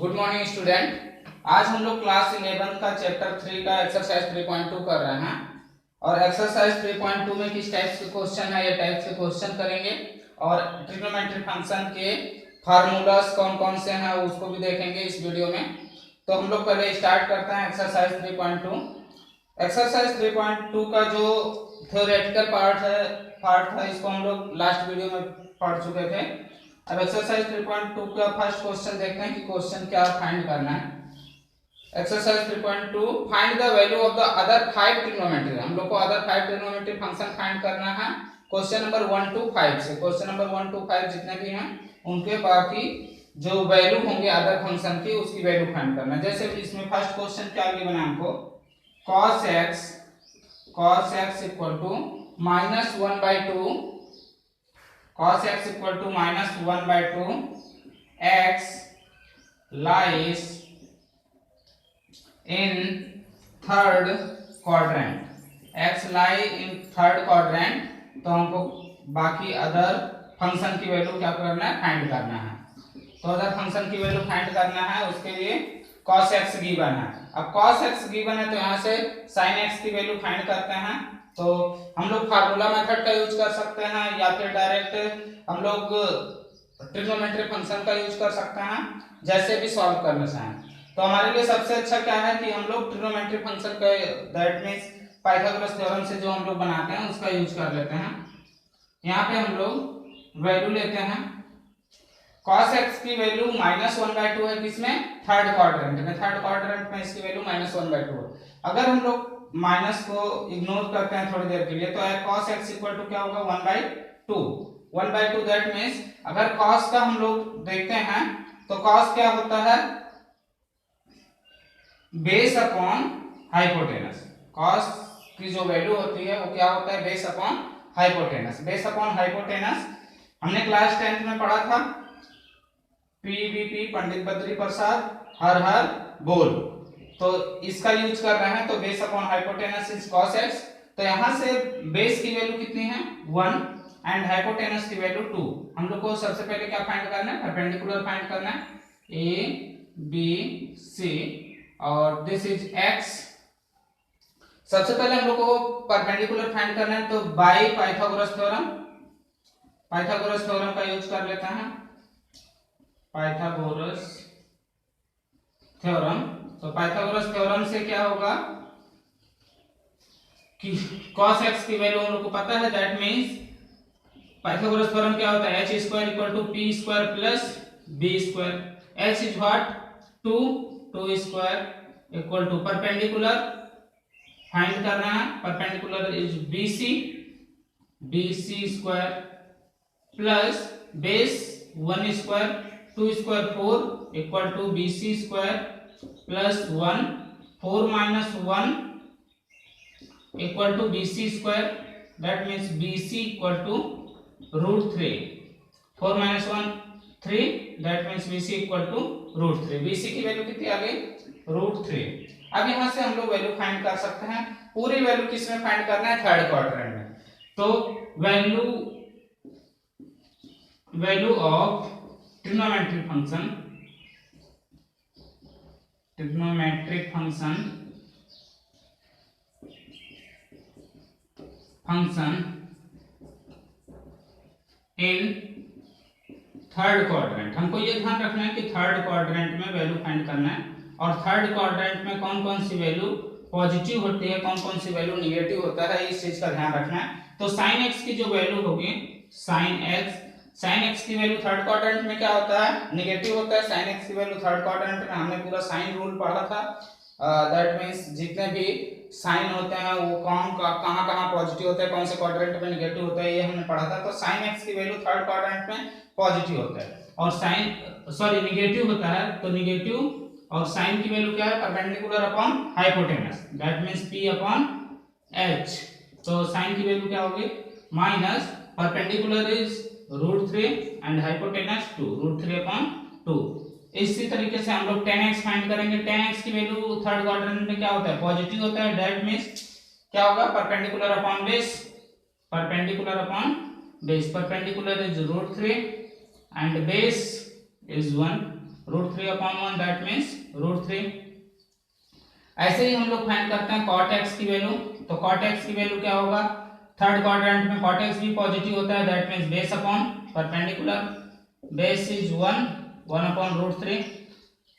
Good morning student. आज हम लोग क्लास 11 का चैप्टर 3 का एक्सरसाइज 3.2 कर रहे हैं और एक्सरसाइज 3.2 में किस टाइप के क्वेश्चन है, ये टाइप के क्वेश्चन करेंगे और ट्रिग्नोमेट्री फंक्शन के फार्मूलास कौन कौन से हैं उसको भी देखेंगे इस वीडियो में। तो हम लोग पहले स्टार्ट करते हैं एक्सरसाइज 3.2। एक्सरसाइज 3.2 का जो थ्योरेटिकल पार्ट था इसको हम लोग लास्ट वीडियो में पढ़ चुके थे। अब एक्सरसाइज 3.2 का फर्स्ट क्वेश्चन देखते हैं कि क्वेश्चन क्या फाइंड करना है। Exercise 3.2 find the value of the other 5 trigonometry. हम लोग को अदर 5 ट्रिग्नोमेट्री फंक्शन फाइंड करना है क्वेश्चन नंबर 1 to 5 से। क्वेश्चन नंबर 1 to 5 जितने भी हैं उनके बाकी जो वैल्यू होंगे अदर फंक्शन की उसकी वैल्यू फाइंड करना है। जैसे इसमें फर्स्ट क्वेश्चन क्या आगे बना हमको, cos x equal to -1/2 cos x equal to -1/2 x lies in third quadrant। x lie in third quadrant। तो हमको बाकी अदर फंक्शन की वैल्यू क्या करना है, फाइंड करना है। तो अदर फंक्शन की वैल्यू फाइंड करना है, उसके लिए cos x गिवन है। अब cos x गिवन है तो यहाँ से sin x की वैल्यू फाइंड करते हैं। तो हम लोग फार्मूला मेथड का यूज कर सकते हैं या फिर डायरेक्ट हम लोग ट्रिग्नोमेट्री फंक्शन का यूज कर सकते हैं, जैसे भी सॉल्व करना चाहें। तो हमारे लिए सबसे अच्छा क्या है कि हम लोग ट्रिग्नोमेट्री फंक्शन का दैट मींस पाइथागोरस थ्योरम से जो हम लोग बनाते हैं उसका यूज कर लेते हैं। यहाँ पे हम लोग वैल्यू लेते हैं, cos x की वैल्यू -1/2 है किसमें, थर्ड क्वाड्रेंट में। थर्ड क्वाड्रेंट में इसकी वैल्यू -1/2 है। अगर हम लोग माइनस को इग्नोर करते हैं थोड़ी देर के लिए तो cos x इक्वल टू क्या होगा, 1/2 दैट मींस अगर cos का हम लोग देखते हैं तो cos क्या होता है, बेस अपॉन हाइपोटेनस। cos की जो वैल्यू होती है वो क्या होता है, base upon hypotenuse. Base upon hypotenuse हमने क्लास 10th में पढ़ा था, पीबीपी पंडित बद्री प्रसाद हर हर बोल। तो इसका यूज कर रहे हैं तो base upon hypotenuse is cos x। तो यहां से बेस की वैल्यू कितनी है, 1 एंड हाइपोटेनस की वैल्यू 2। हम लोग को सबसे पहले क्या फाइंड करना है, परपेंडिकुलर फाइंड करना है, ए बी सी और दिस इज x। सबसे पहले हम लोग को परपेंडिकुलर फाइंड करना है तो बाय पाइथागोरस थ्योरम का यूज कर लेते हैं, पाइथागोरस थ्योरम। तो पाइथागोरस थ्योरम से क्या होगा कि cos x की वैल्यू हम लोग को पता है, दैट मींस पाइथागोरस थ्योरम क्या होता है, h² = p² + b²। h is what, 2 = perpendicular find करना है। Perpendicular is bc² plus base 1² 2² 4 = bc² plus 1 4 - 1 = bc²। That means bc = √3। 4 - 1 3, that means bc = √3। bc की वैल्यू कितनी आ गई, √3। अब यहां से हम लोग वैल्यू फाइंड कर सकते हैं। पूरी वैल्यू किस में फाइंड करना है, थर्ड क्वाड्रेंट में। तो value of trigonometric function in third quadrant. हमको ये ध्यान रखना है कि थर्ड क्वाड्रेंट में वैल्यू फाइंड करना है और थर्ड क्वाड्रेंट में कौन कौन सी वैल्यू पॉजिटिव होती है, कौन कौन सी वैल्यू निगेटिव होता है, इस चीज का ध्यान रखना है। तो sin x की जो वैल्यू होगी, sin x की वैल्यू थर्ड क्वाड्रेंट में क्या होता है, निगेटिव होता है। sin x की वैल्यू थर्ड क्वाड्रेंट में हमने पूरा साइन रूल पढ़ा था, दैट मींस जितने भी साइन होते हैं वो कहां पॉजिटिव होते हैं, कौन से क्वाड्रेंट में निगेटिव होता है, ये हमने पढ़ा था। तो sin x की वैल्यू थर्ड क्वाड्रेंट में पॉजिटिव होता है और निगेटिव होता है। तो निगेटिव और sin की वैल्यू क्या है, perpendicular upon hypotenuse, that means p upon h। तो sin की वैल्यू क्या होगी, minus perpendicular is √3 and hypotenuse 2, √3/2। इसी तरीके से हम लोग tan x फाइंड करेंगे। tan x की वैल्यू थर्ड क्वाड्रेंट में क्या होता है, पॉजिटिव होता है, दैट मींस क्या होगा, perpendicular upon base. Perpendicular is √3 and base is 1, √3/1 that means √3। ऐसे ही हम लोग फाइंड करते हैं cot x की वैल्यू। तो cot x की वैल्यू क्या होगा, थर्ड क्वाड्रेंट में cot x भी पॉजिटिव होता है, that means base upon perpendicular, base is 1/√3।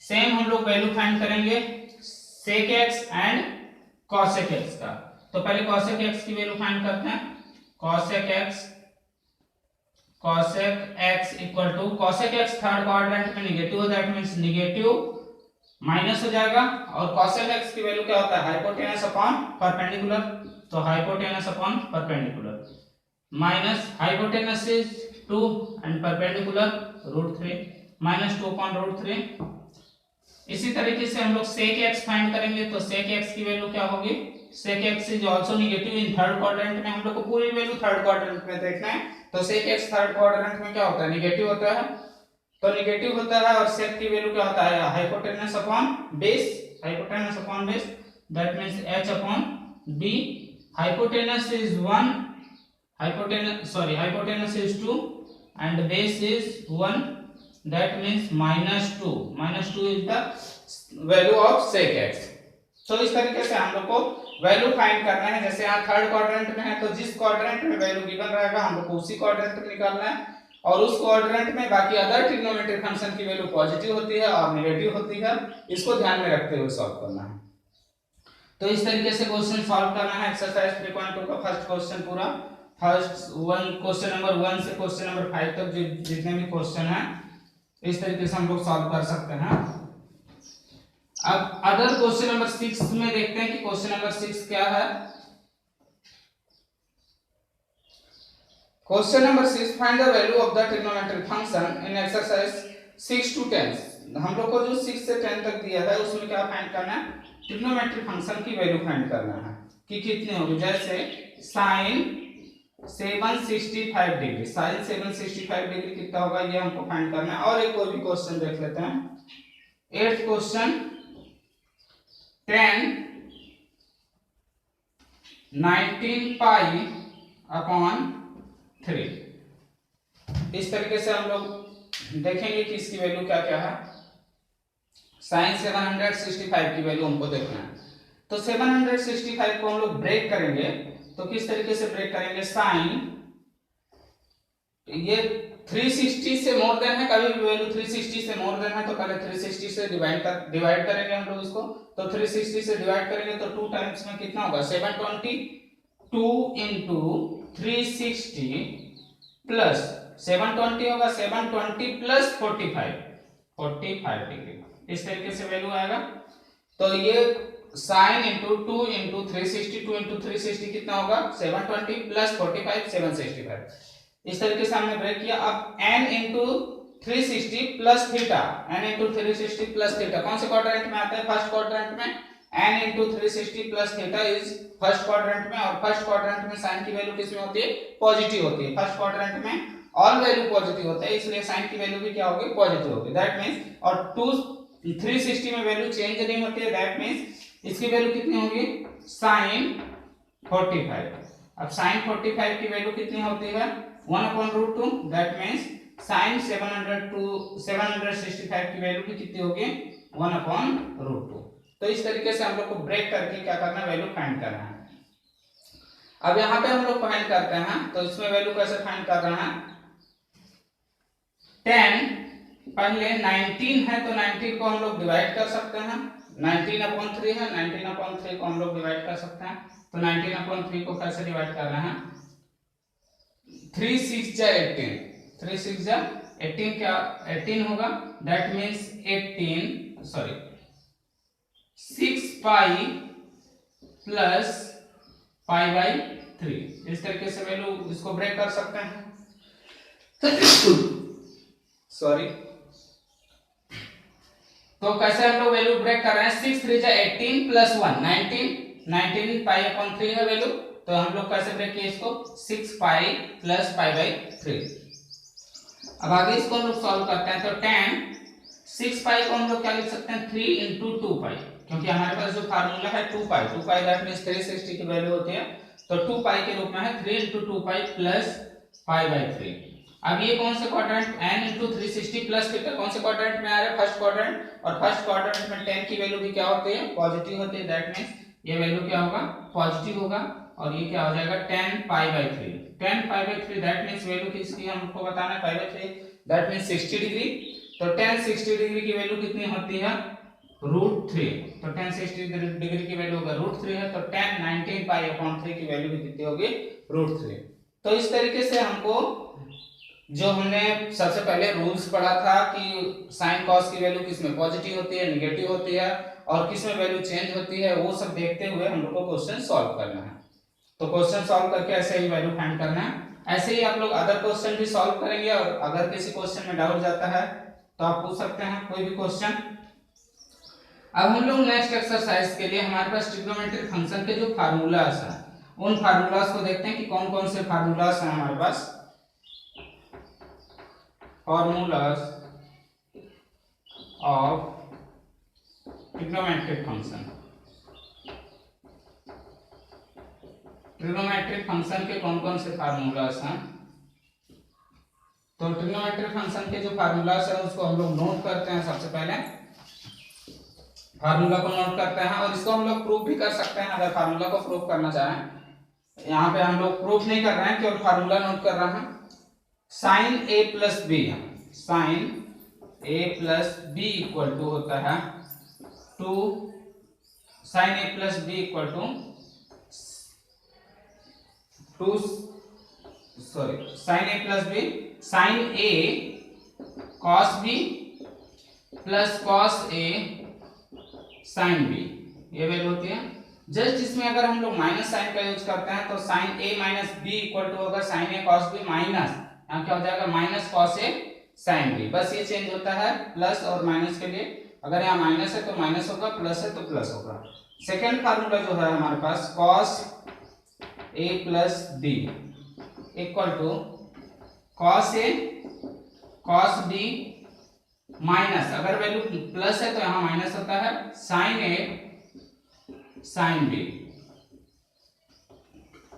Same हम लोग वैल्यू फाइंड करेंगे sec x and cosec x का। तो पहले cosec x की वैल्यू फाइंड करते हैं। cosec x equal to, cosec x third quadrant में निगेटिव है, दैट मींस निगेटिव माइनस हो जाएगा। और cosec x की वैल्यू क्या होता है, हाइपोटेनस अपॉन परपेंडिकुलर। तो hypotenuse upon perpendicular, minus hypotenuse is 2 and perpendicular √3, -2/√3। इसी तरीके से हम लोग sec x फाइंड करेंगे। तो sec x की वैल्यू क्या होगी, sec x is also negative in third quadrant में। हम लोग को पूरी वैल्यू थर्ड क्वाड्रेंट में देखना है। तो sec x थर्ड क्वाड्रेंट में क्या होता है, नेगेटिव होता है। तो नेगेटिव होता है और sec की वैल्यू क्या होता है, hypotenuse upon base, hypotenuse upon base, that means h/b। Hypotenuse is 1, hypotenuse is 2 and base is 1, that means -2 is the value of sec x। तो इस तरीके से हम लोग को वैल्यू फाइंड करना है। जैसे यहाँ थर्ड क्वाड्रेंट में है तो जिस क्वाड्रेंट में वैल्यू गिवन रहेगा हम लोग को उसी क्वाड्रेंट में निकालना है, और उस क्वाड्रेंट में बाकी अदर ट्रिग्नोमेट्रिक फंक्शन की वैल्यू पॉजिटिव होती है और नेगेटिव होती है। इसको ध्यान में रखते हुए सॉल्व करना है। तो इस तरीके से क्वेश्चन सॉल्व करना है। एक्सरसाइज 3.2 का फर्स्ट क्वेश्चन पूरा, फर्स्ट क्वेश्चन नंबर 1 से क्वेश्चन नंबर 5 तक जितने भी क्वेश्चन है इस तरीके से हम लोग सॉल्व कर सकते हैं। अब अदर क्वेश्चन नंबर 6 में देखते हैं कि क्वेश्चन नंबर 6 क्या है। Question number 6, find the value of the trigonometric function in exercise 6 to 10। हम लोग को जो 6 से 10 तक दिया है उसमें क्या फाइंड करना है, ट्रिग्नोमेट्रिक फंक्शन की वैल्यू फाइंड करना है कि कितनी होगी। जैसे sin 765 डिग्री, sin 765 डिग्री कितना होगा ये हमको फाइंड करना है। और एक कोई भी क्वेश्चन देख लेते हैं। 8th question, 10 19 pi upon 3। इस तरीके से हम लोग देखेंगे कि इसकी वैल्यू क्या क्या है। sin 765 की वैल्यू हमको देखना है। तो 765 को हम लोग ब्रेक करेंगे। तो किस तरीके से ब्रेक करेंगे, साइन ये 360 से मोर देन है, कभी भी वैल्यू 360 से मोर देन है तो पहले 360 से डिवाइड करेंगे हम लोग इसको। तो 360 से डिवाइड करेंगे तो 2 टाइम्स में कितना होगा, 722 into 360 प्लस 720 होगा, 720 प्लस 45 डिग्री, इस तरीके से वैल्यू आएगा। तो ये sin into 2 into 360 कितना होगा, 720 प्लस 45 765। इस तरीके से हमने ब्रेक किया। अब n into 360 plus theta, n into 360 plus theta कौन से क्वाड्रेंट में आता है, फर्स्ट क्वाड्रेंट में। n into 360 plus theta is first quadrant में, और फर्स्ट क्वाड्रेंट में sin की वैल्यू किसमें होती है, पॉजिटिव होती है। फर्स्ट क्वाड्रेंट में ऑल वैल्यू पॉजिटिव होता है, इसलिए sin की वैल्यू भी क्या होगी, पॉजिटिव होगी। दैट मींस, और 360 में वैल्यू चेंज नहीं होती है, दैट मींस इसकी वैल्यू कितनी होगी, sin 45। अब sin 45 की वैल्यू कितनी होती है, 1/√2, दैट मींस sin 765 की वैल्यू भी कितनी होगी, 1/√2। तो इस तरीके से हम लोग को ब्रेक करके क्या करना है, वैल्यू फाइंड करना है। अब यहाँ पे हम लोग फाइंड करते हैं, तो इसमें वैल्यू कैसे फाइंड कर रहे हैं। 10 पहले 19 है तो 19 को हम लोग डिवाइड कर सकते हैं, 19/3 है, 19/3 को हम लोग डिवाइड कर सकते हैं। तो 19/3 को कैसे डिवाइड कर रहे हैं, 3 6 जा 18, 3 6 जा 18 क्या 18 होगा, दैट मींस 6 पाई प्लस π/3। इस तरीके से वैल्यू इसको ब्रेक कर सकते हैं। सॉरी, तो कैसे हम लोग वैल्यू ब्रेक कर रहे हैं, 6 3 जा 18 प्लस 1 19 π/3 है वैल्यू। तो हम लोग कैसे ब्रेक किए इसको, 6 पाई प्लस π/3। अब आगे इसको हम लोग सॉल्व करते हैं। तो 10 6 पाई को हम लोग क्या लिख सकते हैं, 3 into 2 पाई, क्योंकि हमारे पास जो फार्मूला है 2 पाई दैट मींस 360 की वैल्यू होती है। तो 2 पाई के रूप में है 3 into 2 पाई प्लस π/3। अब ये कौन से quadrant n into 360 plus theta कौन से क्वाड्रेंट में आ रहा है, फर्स्ट क्वाड्रेंट, और फर्स्ट क्वाड्रेंट में tan की वैल्यू भी क्या होती है, पॉजिटिव होती है। दैट मींस ये वैल्यू क्या होगा, पॉजिटिव होगा, और ये क्या हो जाएगा tan π/3, tan π/3 that means value किसकी हमको बताना है, π/3 दैट मींस 60 डिग्री। तो tan 60 डिग्री की वैल्यू कितनी होती है, √3। तो tan 60 डिग्री की वैल्यू होगा √3 है, तो tan 19π/3 की वैल्यू भी कितनी होगी, √3। तो इस तरीके से हमको जो हमने सबसे पहले रूल्स पढ़ा था कि साइन कॉस की वैल्यू किसमें पॉजिटिव होती है, निगेटिव होती है, और किसमें वैल्यू चेंज होती है, वो सब देखते हुए हम लोग को क्वेश्चन सॉल्व करना है। तो क्वेश्चन सॉल्व करके ऐसे ही वैल्यू फाइंड करना है। ऐसे ही आप लोग अदर क्वेश्चन भी सॉल्व करेंगे, और अगर किसी क्वेश्चन में डाउट जाता है तो आप पूछ सकते हैं कोई भी क्वेश्चन। अब हम लोग नेक्स्ट एक्सरसाइज के लिए हमारे पास ट्रिग्नोमेट्रिक फंक्शन के जो फार्मूलास हैं उन फार्मूलास को देखते हैं कि कौन कौन से फार्मूलास हैं हमारे पास। formulas of trigonometric function, trigonometric function के कौन कौन से फार्मूलास हैं। तो ट्रिग्नोमेट्रिक फंक्शन के जो फार्मूलास है उसको हम लोग नोट करते हैं। सबसे पहले फार्मूला को नोट करते हैं, और इसको हम लोग प्रूफ भी कर सकते हैं अगर फार्मूला को प्रूफ करना चाहें। यहाँ पे हम लोग प्रूफ नहीं कर रहे हैं, केवल फार्मूला नोट कर रहे हैं। Sine a plus B, sine a plus B equal to होता है to sine a plus B equal to sine a plus B, sine a cos b plus cos a sine b, ये value होती है। Just इसमें अगर हम लोग minus sign का यूज करते हैं तो sine a minus B equal to होगा sine a cos b minus, यहाँ क्या हो जाएगा, minus cos A sine B. बस ये चेंज होता है प्लस और माइनस के लिए। अगर यहाँ माइनस है तो माइनस होगा, प्लस है तो प्लस होगा। सेकेंड फार्मूला जो है हमारे पास cos A plus B equal to cos A cos B minus, अगर वैल्यू प्लस है तो यहाँ माइनस होता है, साइन ए साइन बी।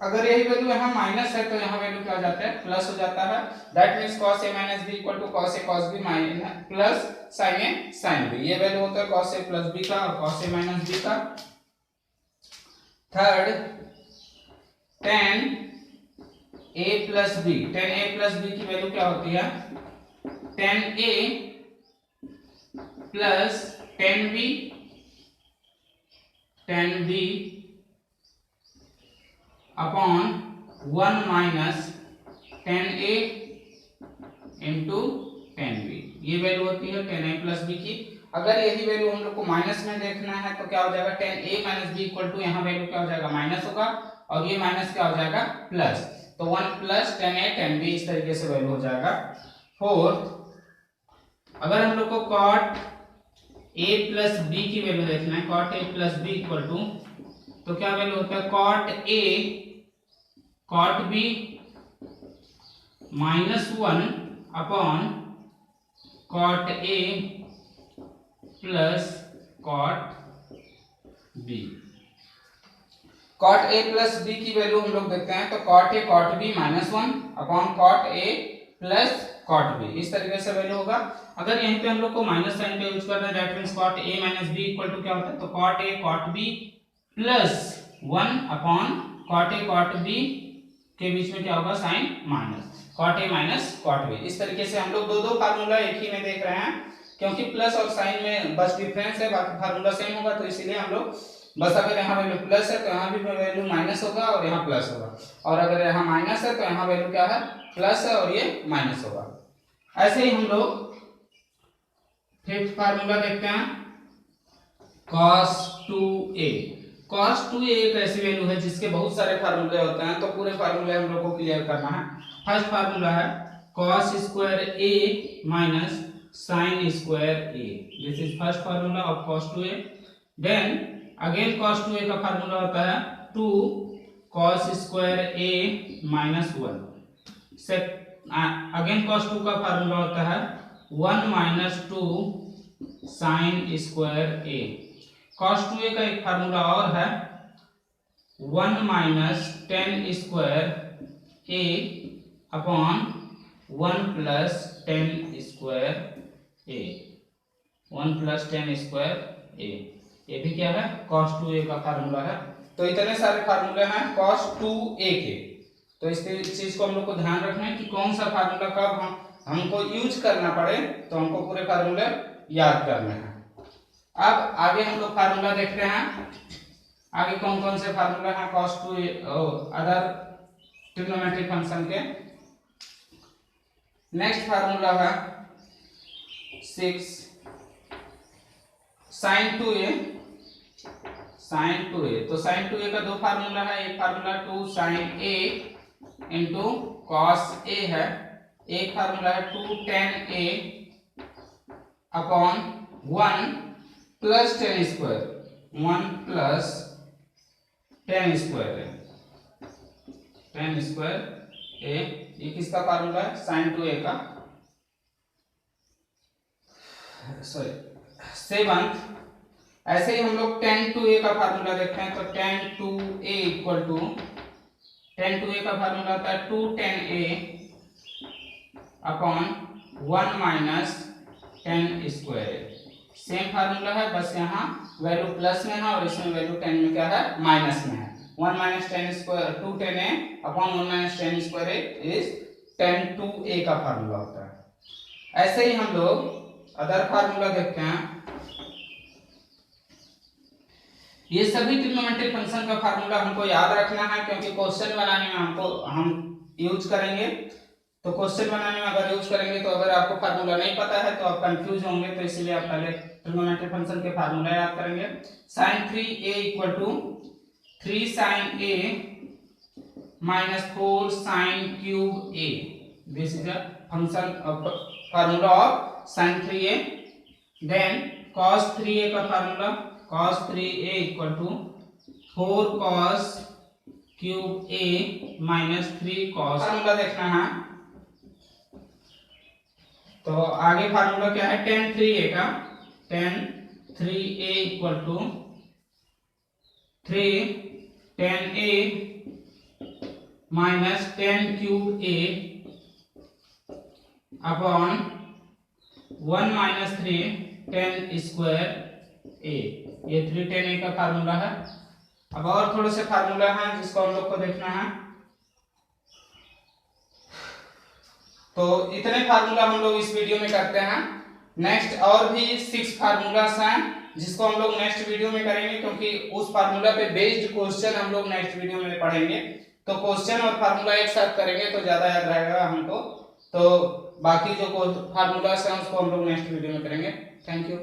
अगर यही वैल्यू यहाँ माइनस है तो यहाँ वैल्यू क्या हो जाता है, प्लस हो जाता है। That means cos a minus b equal to cos a cos b minus plus sin a sin b। ये वैल्यू होता है cos a प्लस b का और cos a माइनस b का। Third tan a plus b, tan a plus b की value क्या होती है, tan a plus tan b upon 1 minus tan a into tan b, ये वैल्यू होती है tan a प्लस b की। अगर यही वैल्यू हम लोग को माइनस में देखना है तो क्या हो जाएगा, tan a minus b equal to यहाँ वैल्यू क्या हो जाएगा, माइनस होगा, और ये माइनस क्या हो जाएगा, प्लस। तो 1 plus tan a tan b इस तरीके से वैल्यू हो जाएगा। फोर्थ, अगर हम लोग को cot a प्लस b की वैल्यू देखना है, cot a plus b equal to, तो क्या वैल्यू होता है, cot a cot b minus 1 upon cot a plus cot b। cot a plus b की वैल्यू हम लोग देखते हैं, तो cot a cot b minus 1 upon cot a plus cot b, इस तरीके से वैल्यू होगा। अगर यहीं पे हम लोग को माइनस साइन का यूज करना है, that means cot a minus b equal to क्या होता है, तो cot a cot b plus 1 upon cot a cot b के बीच में क्या होगा, sign minus cot a minus cot b। इस तरीके से हम लोग दो फार्मूला एक ही में देख रहे हैं, क्योंकि प्लस और साइन में बस डिफरेंस है, बाकी फार्मूला सेम होगा, तो इसीलिए हम लोग बस अगर यहाँ वैल्यू प्लस है तो यहाँ भी वैल्यू माइनस होगा और यहाँ प्लस होगा, और अगर यहाँ माइनस है तो यहाँ वैल्यू क्या है, प्लस है और ये माइनस होगा। ऐसे ही हम लोग फिफ्थ फार्मूला देखते हैं, cos 2a। cos 2a एक ऐसी वैल्यू है जिसके बहुत सारे फार्मूले होते हैं, तो पूरे फार्मूले हम लोग को क्लियर करना है। फर्स्ट फार्मूला है cos square a minus sin square a, this is first formula of cos 2a। Then again cos 2a का फार्मूला होता है 2 cos square a minus 1। Again cos 2 का फार्मूला होता है 1 minus 2 sin square a। cos 2a का एक formula और है 1 minus tan square a upon 1 plus 10 square A, 1 plus 10 square ए, ये भी क्या है cos 2a का फार्मूला है। तो इतने सारे फार्मूले हैं cos 2a के, तो इस चीज को हम लोग को ध्यान रखना है कि कौन सा फार्मूला कब हमको यूज करना पड़े, तो हमको पूरे फार्मूले याद करने हैं। अब आगे हम लोग फार्मूला देखते हैं, आगे कौन कौन से फार्मूला हैं cos 2a other trigonometric function के। नेक्स्ट फार्मूला है 6 sin 2a, sin 2a, तो sin 2a का दो फार्मूला है, एक formula 2 sin a into cos a है, एक फार्मूला है 2 tan a upon 1 plus 10 square, 1 plus 10 square है, 10 स्क्वायर ए, ये किसका फार्मूला है sin 2a का। सॉरी 7th, ऐसे ही हम लोग tan 2a का फार्मूला देखते हैं, तो tan 2a equal to, tan 2a का फार्मूला होता है 2 tan a upon 1 minus 10 square. Same formula है, बस यहाँ वैल्यू प्लस में है और इसमें वैल्यू 10 में क्या है माइनस में है। 1 minus 10 square 2 tan a upon 1 minus 10 square a is tan 2a का फार्मूला होता है। ऐसे ही हम लोग अदर फार्मूला देखते हैं, ये सभी ट्रिग्नोमेट्रिक फंक्शन का फार्मूला हमको याद रखना है, क्योंकि क्वेश्चन बनाने में हम यूज करेंगे। तो क्वेश्चन बनाने में अगर यूज करेंगे तो अगर आपको फार्मूला नहीं पता है तो आप कंफ्यूज होंगे, तो इसीलिए आप पहले ट्रिग्नोमेट्रिक फंक्शन के फार्मूला याद करेंगे। sin 3a equal to 3 sin a minus 4 sin cube a, this is the function of formula of sin 3a। then cos 3a का formula cos 3a equal to 4 cos cube a minus 3 cos, formula देखना है। तो आगे formula क्या है tan 3a का, tan 3a equal to 3 tan a minus 10 cube a upon 1 minus 3 10 square a, ये 3 tan a का फार्मूला है। अब और थोड़े से फार्मूला हैं जिसको हम लोग को देखना है, तो इतने फार्मूला हम लोग इस वीडियो में करते हैं। नेक्स्ट और भी 6 फार्मूलास हैं जिसको हम लोग नेक्स्ट वीडियो में करेंगे, क्योंकि उस फार्मूला पे बेस्ड क्वेश्चन हम लोग नेक्स्ट वीडियो में पढ़ेंगे। तो क्वेश्चन और फार्मूला एक साथ करेंगे तो ज्यादा याद रहेगा हमको, तो बाकी जो फार्मूलास हैं उसको हम लोग नेक्स्ट वीडियो में करेंगे। Thank you.